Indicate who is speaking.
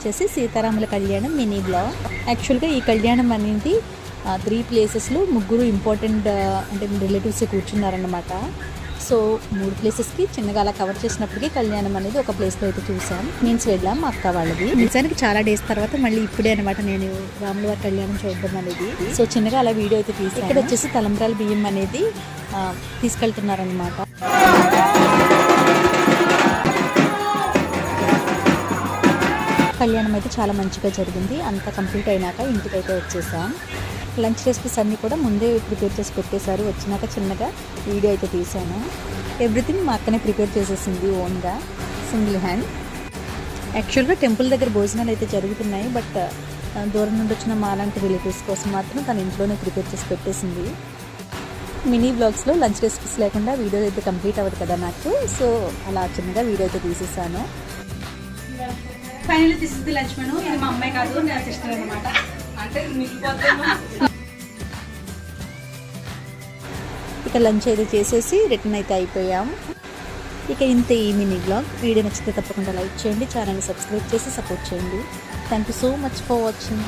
Speaker 1: వచ్చేసి సీతారాముల కళ్యాణం మినీ బ్లాగ్. యాక్చువల్గా ఈ కళ్యాణం అనేది 3 ప్లేసెస్లో ముగ్గురు ఇంపార్టెంట్ అంటే రిలేటివ్స్ కూర్చున్నారన్నమాట. సో 3 ప్లేసెస్కి చిన్నగా అలా కవర్ చేసినప్పటికీ కళ్యాణం అనేది ఒక ప్లేస్లో అయితే చూసాం. మీన్స్ వెళ్ళాం మా అక్క వాళ్ళది. నిజానికి చాలా డేస్ తర్వాత మళ్ళీ ఇప్పుడే అనమాట నేను రాముల వారి కళ్యాణం చూడడం అనేది. సో చిన్నగా అలా వీడియో అయితే తీసి ఇక్కడ వచ్చేసి తలంబ్రాల బియ్యం అనేది తీసుకెళ్తున్నారనమాట. కళ్యాణం అయితే చాలా మంచిగా జరిగింది. అంతా కంప్లీట్ అయినాక ఇంటికైతే వచ్చేసాం. లంచ్ రెసిపీస్ అన్నీ కూడా ముందే ప్రిపేర్ చేసి పెట్టేశారు. వచ్చినాక చిన్నగా వీడియో అయితే తీసాను. ఎవ్రీథింగ్ మా అక్కనే ప్రిపేర్ చేసేసింది ఓన్గా, సింగిల్ హ్యాండ్. యాక్చువల్గా టెంపుల్ దగ్గర భోజనాలు అయితే జరుగుతున్నాయి. బట్ దూరం నుండి వచ్చిన మాలాంటి రిలేటివ్స్ కోసం మాత్రం తన ఇంట్లోనే ప్రిపేర్ చేసి పెట్టేసింది. మినీ బ్లాగ్స్లో లంచ్ రెసిపీస్ లేకుండా వీడియో అయితే కంప్లీట్ అవ్వదు కదా నాకు. సో అలా చిన్నగా వీడియో అయితే తీసేసాను.
Speaker 2: Final this is the lunch menu. ఇది మా అమ్మాయి కాదు, నా సిస్టర్ అనమాట. అంటే
Speaker 1: ఇక లంచ్ అయితే చేసేసి రిటర్న్ అయితే అయిపోయాం. ఇక ఇంతే ఈ మినీ బ్లాగ్. వీడియో నచ్చితే తప్పకుండా లైక్ చేయండి, ఛానల్ని సబ్స్క్రైబ్ చేసి సపోర్ట్ చేయండి. Thank you so much for watching.